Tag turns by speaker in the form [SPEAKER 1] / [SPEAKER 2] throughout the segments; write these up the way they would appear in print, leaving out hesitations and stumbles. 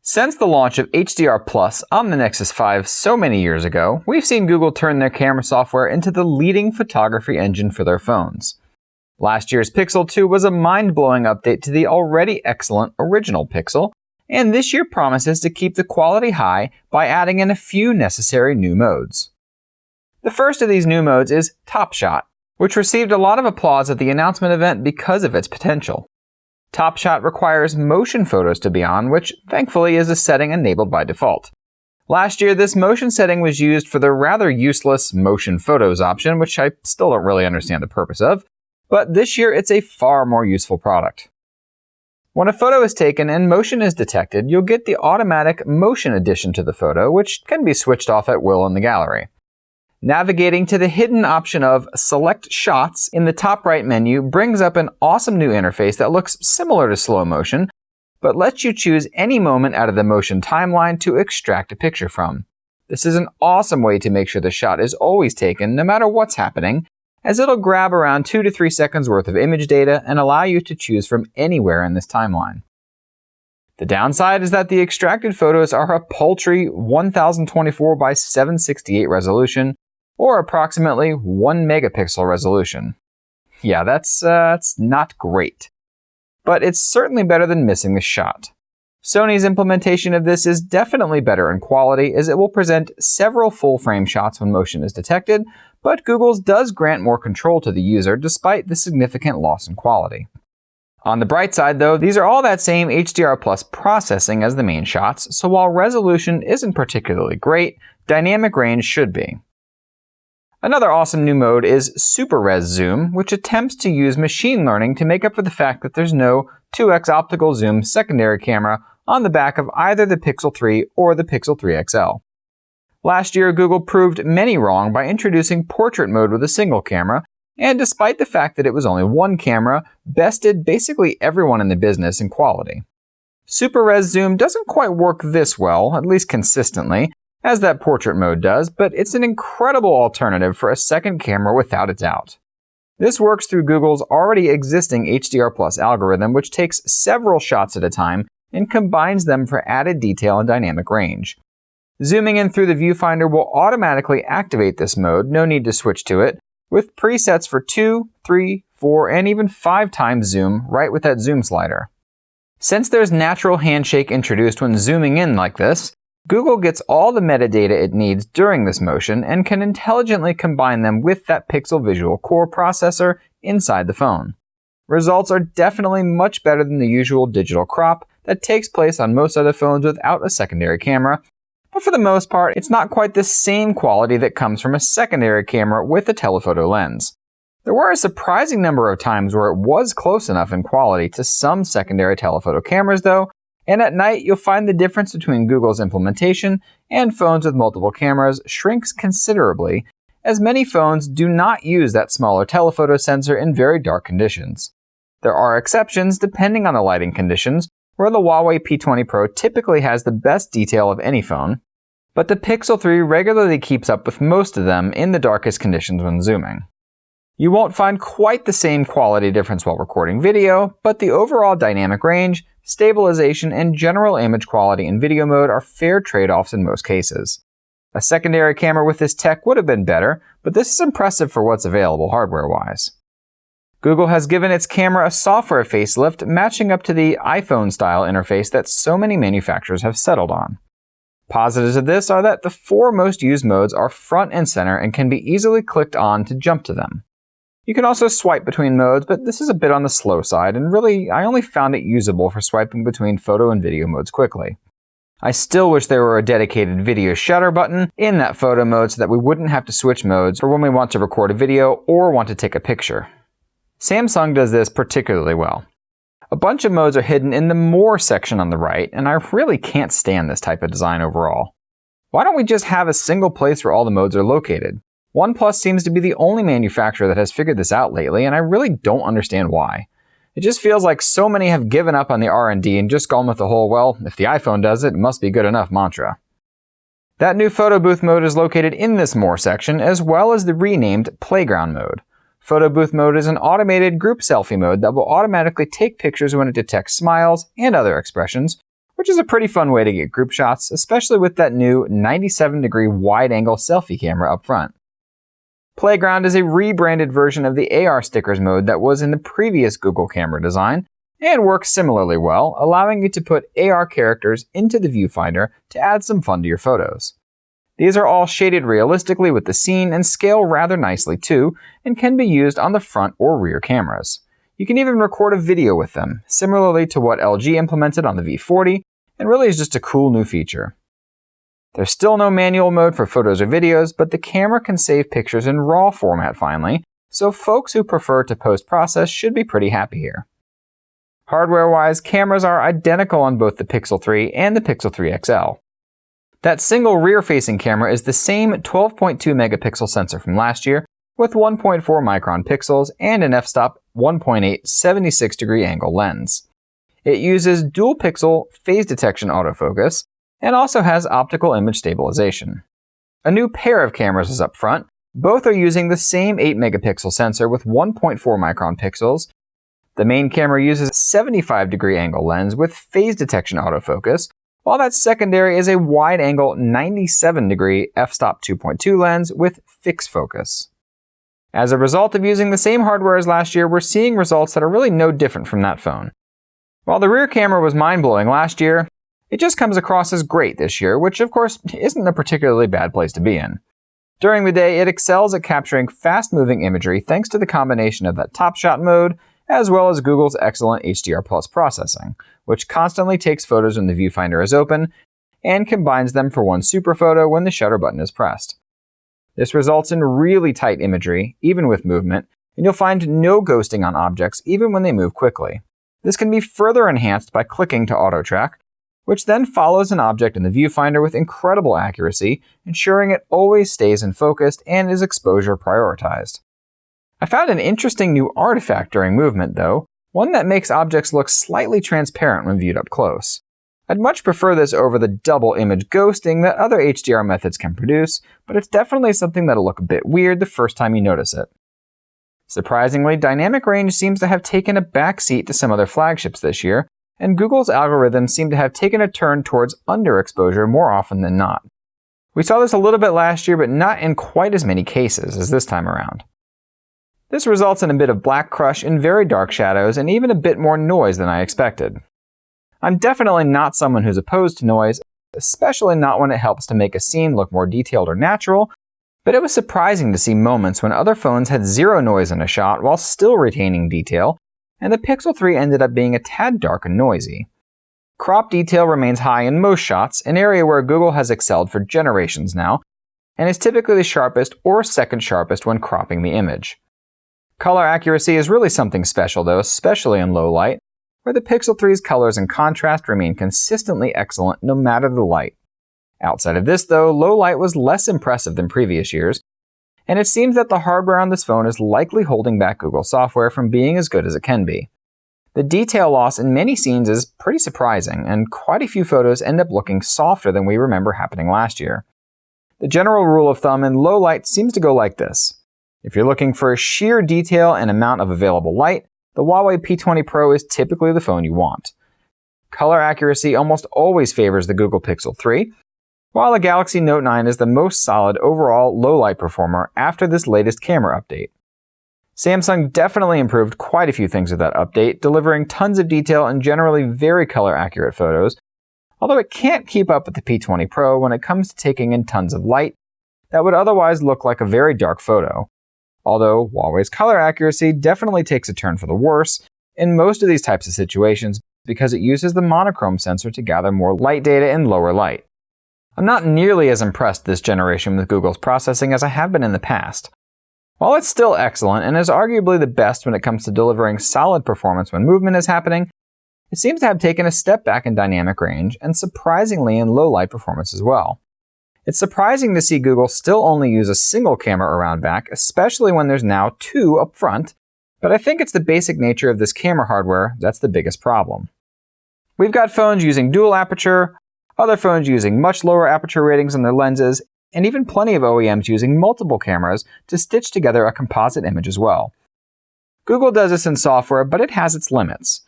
[SPEAKER 1] Since the launch of HDR Plus on the Nexus 5 so many years ago, we've seen Google turn their camera software into the leading photography engine for their phones. Last year's Pixel 2 was a mind-blowing update to the already excellent original Pixel, and this year promises to keep the quality high by adding in a few necessary new modes. The first of these new modes is Top Shot, which received a lot of applause at the announcement event because of its potential. Top Shot requires motion photos to be on, which thankfully is a setting enabled by default. Last year, this motion setting was used for the rather useless motion photos option, which I still don't really understand the purpose of, but this year it's a far more useful product. When a photo is taken and motion is detected, you'll get the automatic motion addition to the photo, which can be switched off at will in the gallery. Navigating to the hidden option of Select Shots in the top right menu brings up an awesome new interface that looks similar to slow motion, but lets you choose any moment out of the motion timeline to extract a picture from. This is an awesome way to make sure the shot is always taken no matter what's happening, as it'll grab around 2 to 3 seconds worth of image data and allow you to choose from anywhere in this timeline. The downside is that the extracted photos are a paltry 1024 by 768 resolution, or approximately 1 megapixel resolution. Yeah, that's not great. But it's certainly better than missing the shot. Sony's implementation of this is definitely better in quality, as it will present several full-frame shots when motion is detected, but Google's does grant more control to the user despite the significant loss in quality. On the bright side though, these are all that same HDR Plus processing as the main shots, so while resolution isn't particularly great, dynamic range should be. Another awesome new mode is Super Res Zoom, which attempts to use machine learning to make up for the fact that there's no 2x optical zoom secondary camera on the back of either the Pixel 3 or the Pixel 3 XL. Last year, Google proved many wrong by introducing portrait mode with a single camera, and despite the fact that it was only one camera, bested basically everyone in the business in quality. Super Res Zoom doesn't quite work this well, at least consistently, as that portrait mode does, but it's an incredible alternative for a second camera without a doubt. This works through Google's already existing HDR Plus algorithm, which takes several shots at a time and combines them for added detail and dynamic range. Zooming in through the viewfinder will automatically activate this mode, no need to switch to it, with presets for 2, 3, 4, and even 5 times zoom right with that zoom slider. Since there's natural handshake introduced when zooming in like this, Google gets all the metadata it needs during this motion and can intelligently combine them with that Pixel Visual Core processor inside the phone. Results are definitely much better than the usual digital crop that takes place on most other phones without a secondary camera, but for the most part, it's not quite the same quality that comes from a secondary camera with a telephoto lens. There were a surprising number of times where it was close enough in quality to some secondary telephoto cameras though, and at night, you'll find the difference between Google's implementation and phones with multiple cameras shrinks considerably, as many phones do not use that smaller telephoto sensor in very dark conditions. There are exceptions depending on the lighting conditions, where the Huawei P20 Pro typically has the best detail of any phone, but the Pixel 3 regularly keeps up with most of them in the darkest conditions when zooming. You won't find quite the same quality difference while recording video, but the overall dynamic range, stabilization, and general image quality in video mode are fair trade-offs in most cases. A secondary camera with this tech would have been better, but this is impressive for what's available hardware-wise. Google has given its camera a software facelift matching up to the iPhone-style interface that so many manufacturers have settled on. Positives of this are that the 4 most used modes are front and center and can be easily clicked on to jump to them. You can also swipe between modes, but this is a bit on the slow side, and really, I only found it usable for swiping between photo and video modes quickly. I still wish there were a dedicated video shutter button in that photo mode so that we wouldn't have to switch modes for when we want to record a video or want to take a picture. Samsung does this particularly well. A bunch of modes are hidden in the More section on the right, and I really can't stand this type of design overall. Why don't we just have a single place where all the modes are located? OnePlus seems to be the only manufacturer that has figured this out lately, and I really don't understand why. It just feels like so many have given up on the R&D and just gone with the whole, well, if the iPhone does it, it must be good enough mantra. That new photo booth mode is located in this More section, as well as the renamed Playground mode. Photo booth mode is an automated group selfie mode that will automatically take pictures when it detects smiles and other expressions, which is a pretty fun way to get group shots, especially with that new 97-degree wide-angle selfie camera up front. Playground is a rebranded version of the AR stickers mode that was in the previous Google camera design, and works similarly well, allowing you to put AR characters into the viewfinder to add some fun to your photos. These are all shaded realistically with the scene and scale rather nicely too, and can be used on the front or rear cameras. You can even record a video with them, similarly to what LG implemented on the V40, and really is just a cool new feature. There's still no manual mode for photos or videos, but the camera can save pictures in RAW format finally, so folks who prefer to post-process should be pretty happy here. Hardware-wise, cameras are identical on both the Pixel 3 and the Pixel 3 XL. That single rear-facing camera is the same 12.2 megapixel sensor from last year, with 1.4 micron pixels and an f-stop 1.8 76-degree angle lens. It uses dual-pixel phase detection autofocus, and also has optical image stabilization. A new pair of cameras is up front. Both are using the same 8 megapixel sensor with 1.4 micron pixels. The main camera uses a 75-degree angle lens with phase detection autofocus, while that secondary is a wide-angle 97-degree f-stop 2.2 lens with fixed focus. As a result of using the same hardware as last year, we're seeing results that are really no different from that phone. While the rear camera was mind-blowing last year, it just comes across as great this year, which of course isn't a particularly bad place to be in. During the day, it excels at capturing fast-moving imagery thanks to the combination of that Top Shot mode, as well as Google's excellent HDR+ processing, which constantly takes photos when the viewfinder is open, and combines them for one super photo when the shutter button is pressed. This results in really tight imagery, even with movement, and you'll find no ghosting on objects even when they move quickly. This can be further enhanced by clicking to auto track, which then follows an object in the viewfinder with incredible accuracy, ensuring it always stays in focus and is exposure prioritized. I found an interesting new artifact during movement though, one that makes objects look slightly transparent when viewed up close. I'd much prefer this over the double image ghosting that other HDR methods can produce, but it's definitely something that'll look a bit weird the first time you notice it. Surprisingly, dynamic range seems to have taken a backseat to some other flagships this year, and Google's algorithms seem to have taken a turn towards underexposure more often than not. We saw this a little bit last year, but not in quite as many cases as this time around. This results in a bit of black crush in very dark shadows and even a bit more noise than I expected. I'm definitely not someone who's opposed to noise, especially not when it helps to make a scene look more detailed or natural, but it was surprising to see moments when other phones had zero noise in a shot while still retaining detail, and the Pixel 3 ended up being a tad dark and noisy. Crop detail remains high in most shots, an area where Google has excelled for generations now, and is typically the sharpest or second sharpest when cropping the image. Color accuracy is really something special though, especially in low light, where the Pixel 3's colors and contrast remain consistently excellent no matter the light. Outside of this though, low light was less impressive than previous years, and it seems that the hardware on this phone is likely holding back Google software from being as good as it can be. The detail loss in many scenes is pretty surprising, and quite a few photos end up looking softer than we remember happening last year. The general rule of thumb in low light seems to go like this. If you're looking for sheer detail and amount of available light, the Huawei P20 Pro is typically the phone you want. Color accuracy almost always favors the Google Pixel 3, while the Galaxy Note 9 is the most solid overall low-light performer after this latest camera update. Samsung definitely improved quite a few things with that update, delivering tons of detail and generally very color-accurate photos, although it can't keep up with the P20 Pro when it comes to taking in tons of light that would otherwise look like a very dark photo. Although Huawei's color accuracy definitely takes a turn for the worse in most of these types of situations because it uses the monochrome sensor to gather more light data in lower light. I'm not nearly as impressed this generation with Google's processing as I have been in the past. While it's still excellent and is arguably the best when it comes to delivering solid performance when movement is happening, it seems to have taken a step back in dynamic range and surprisingly in low light performance as well. It's surprising to see Google still only use a single camera around back, especially when there's now two up front, but I think it's the basic nature of this camera hardware that's the biggest problem. We've got phones using dual aperture, other phones using much lower aperture ratings on their lenses, and even plenty of OEMs using multiple cameras to stitch together a composite image as well. Google does this in software, but it has its limits.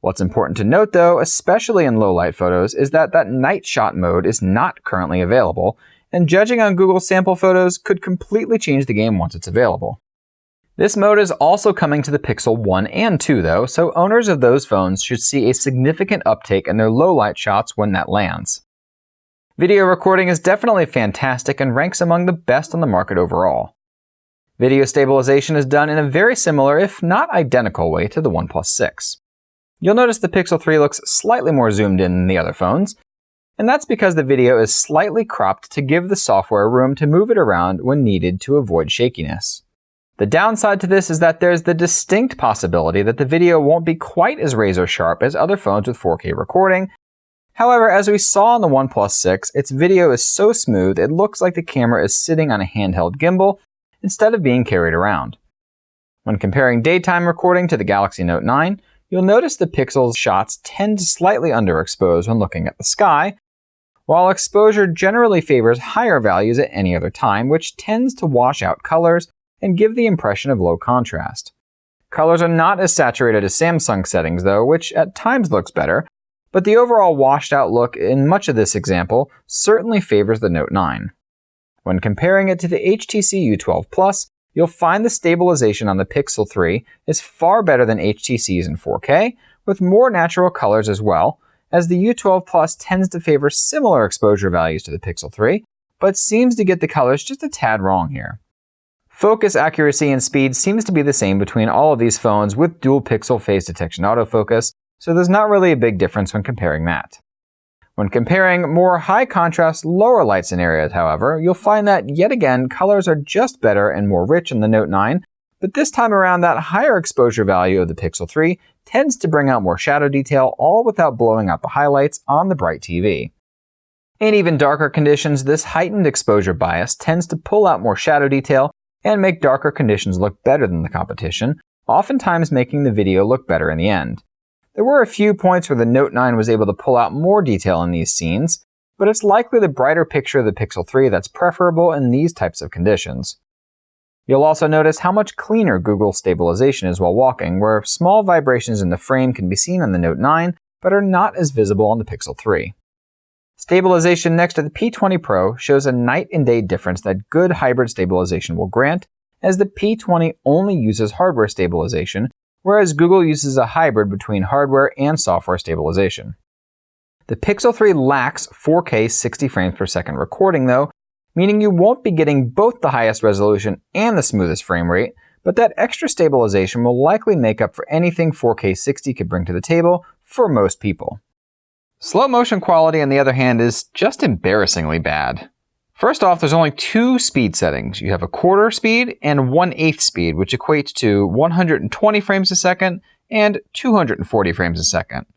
[SPEAKER 1] What's important to note though, especially in low light photos, is that night shot mode is not currently available, and judging on Google's sample photos could completely change the game once it's available. This mode is also coming to the Pixel 1 and 2 though, so owners of those phones should see a significant uptake in their low light shots when that lands. Video recording is definitely fantastic and ranks among the best on the market overall. Video stabilization is done in a very similar, if not identical way to the OnePlus 6. You'll notice the Pixel 3 looks slightly more zoomed in than the other phones, and that's because the video is slightly cropped to give the software room to move it around when needed to avoid shakiness. The downside to this is that there's the distinct possibility that the video won't be quite as razor sharp as other phones with 4K recording. However, as we saw on the OnePlus 6, its video is so smooth it looks like the camera is sitting on a handheld gimbal instead of being carried around. When comparing daytime recording to the Galaxy Note 9, you'll notice the Pixel's shots tend to slightly underexpose when looking at the sky, while exposure generally favors higher values at any other time, which tends to wash out colors and give the impression of low contrast. Colors are not as saturated as Samsung settings though, which at times looks better, but the overall washed out look in much of this example certainly favors the Note 9. When comparing it to the HTC U12 Plus, you'll find the stabilization on the Pixel 3 is far better than HTC's in 4K, with more natural colors as well, as the U12 Plus tends to favor similar exposure values to the Pixel 3, but seems to get the colors just a tad wrong here. Focus accuracy and speed seems to be the same between all of these phones with dual pixel phase detection autofocus, so there's not really a big difference when comparing that. When comparing more high contrast, lower light scenarios, however, you'll find that yet again colors are just better and more rich in the Note 9, but this time around that higher exposure value of the Pixel 3 tends to bring out more shadow detail, all without blowing out the highlights on the bright TV. In even darker conditions, this heightened exposure bias tends to pull out more shadow detail and make darker conditions look better than the competition, oftentimes making the video look better in the end. There were a few points where the Note 9 was able to pull out more detail in these scenes, but it's likely the brighter picture of the Pixel 3 that's preferable in these types of conditions. You'll also notice how much cleaner Google's stabilization is while walking, where small vibrations in the frame can be seen on the Note 9, but are not as visible on the Pixel 3. Stabilization next to the P20 Pro shows a night and day difference that good hybrid stabilization will grant, as the P20 only uses hardware stabilization, whereas Google uses a hybrid between hardware and software stabilization. The Pixel 3 lacks 4K 60 frames per second recording though, meaning you won't be getting both the highest resolution and the smoothest frame rate, but that extra stabilization will likely make up for anything 4K 60 could bring to the table for most people. Slow motion quality, on the other hand, is just embarrassingly bad. First off, there's only two speed settings. You have a quarter speed and 1/8 speed, which equates to 120 frames a second and 240 frames a second.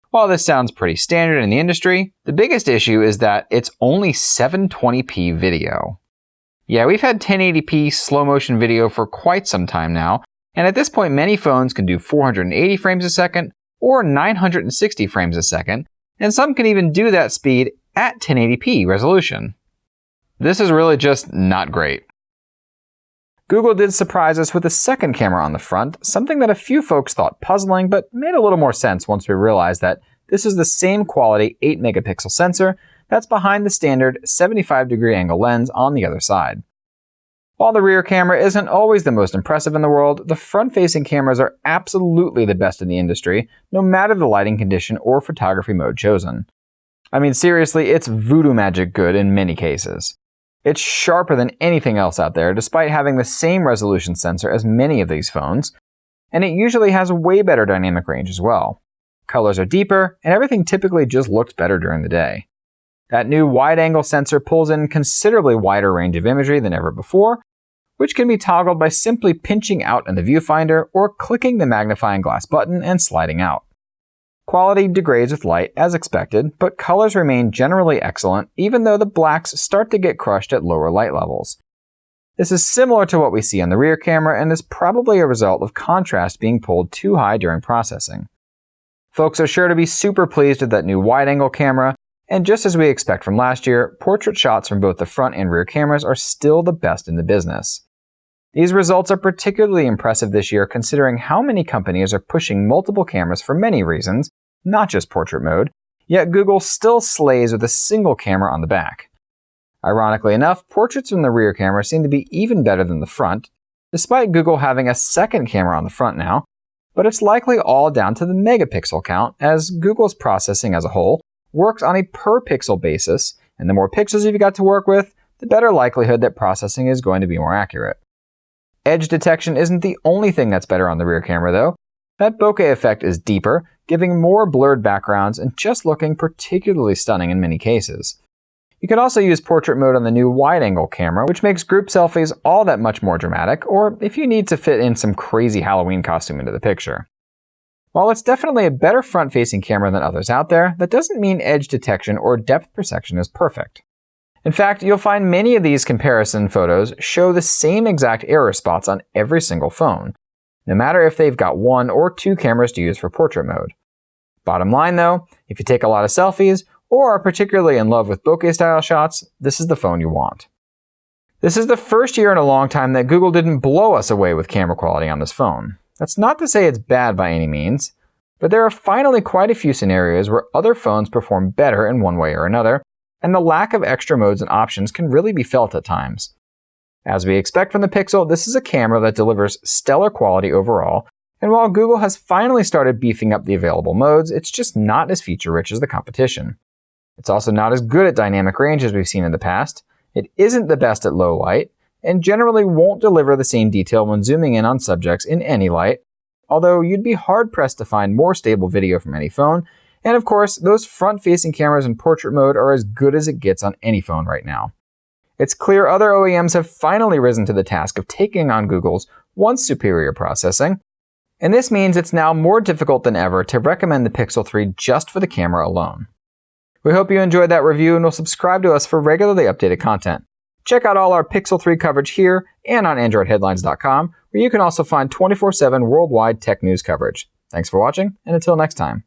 [SPEAKER 1] While this sounds pretty standard in the industry, the biggest issue is that it's only 720p video. Yeah, we've had 1080p slow motion video for quite some time now, and at this point many phones can do 480 frames a second or 960 frames a second, and some can even do that speed at 1080p resolution. This is really just not great. Google did surprise us with a second camera on the front, something that a few folks thought puzzling, but made a little more sense once we realized that this is the same quality 8 megapixel sensor that's behind the standard 75-degree angle lens on the other side. While the rear camera isn't always the most impressive in the world, the front-facing cameras are absolutely the best in the industry, no matter the lighting condition or photography mode chosen. I mean, seriously, it's voodoo magic good in many cases. It's sharper than anything else out there, despite having the same resolution sensor as many of these phones, and it usually has way better dynamic range as well. Colors are deeper, and everything typically just looks better during the day. That new wide-angle sensor pulls in considerably wider range of imagery than ever before, which can be toggled by simply pinching out in the viewfinder or clicking the magnifying glass button and sliding out. Quality degrades with light as expected, but colors remain generally excellent even though the blacks start to get crushed at lower light levels. This is similar to what we see on the rear camera and is probably a result of contrast being pulled too high during processing. Folks are sure to be super pleased with that new wide-angle camera, and just as we expect from last year, portrait shots from both the front and rear cameras are still the best in the business. These results are particularly impressive this year considering how many companies are pushing multiple cameras for many reasons, not just portrait mode, yet Google still slays with a single camera on the back. Ironically enough, portraits from the rear camera seem to be even better than the front, despite Google having a second camera on the front now, but it's likely all down to the megapixel count, as Google's processing as a whole works on a per pixel basis, and the more pixels you've got to work with, the better likelihood that processing is going to be more accurate. Edge detection isn't the only thing that's better on the rear camera though. That bokeh effect is deeper, giving more blurred backgrounds and just looking particularly stunning in many cases. You can also use portrait mode on the new wide-angle camera, which makes group selfies all that much more dramatic, or if you need to fit in some crazy Halloween costume into the picture. While it's definitely a better front-facing camera than others out there, that doesn't mean edge detection or depth perception is perfect. In fact, you'll find many of these comparison photos show the same exact error spots on every single phone, no matter if they've got one or two cameras to use for portrait mode. Bottom line though, if you take a lot of selfies, or are particularly in love with bokeh-style shots, this is the phone you want. This is the first year in a long time that Google didn't blow us away with camera quality on this phone. That's not to say it's bad by any means, but there are finally quite a few scenarios where other phones perform better in one way or another, and the lack of extra modes and options can really be felt at times. As we expect from the Pixel, this is a camera that delivers stellar quality overall, and while Google has finally started beefing up the available modes, it's just not as feature-rich as the competition. It's also not as good at dynamic range as we've seen in the past, it isn't the best at low light, and generally won't deliver the same detail when zooming in on subjects in any light, although you'd be hard-pressed to find more stable video from any phone. And of course, those front-facing cameras in portrait mode are as good as it gets on any phone right now. It's clear other OEMs have finally risen to the task of taking on Google's once superior processing, and this means it's now more difficult than ever to recommend the Pixel 3 just for the camera alone. We hope you enjoyed that review and will subscribe to us for regularly updated content. Check out all our Pixel 3 coverage here and on AndroidHeadlines.com, where you can also find 24/7 worldwide tech news coverage. Thanks for watching, and until next time.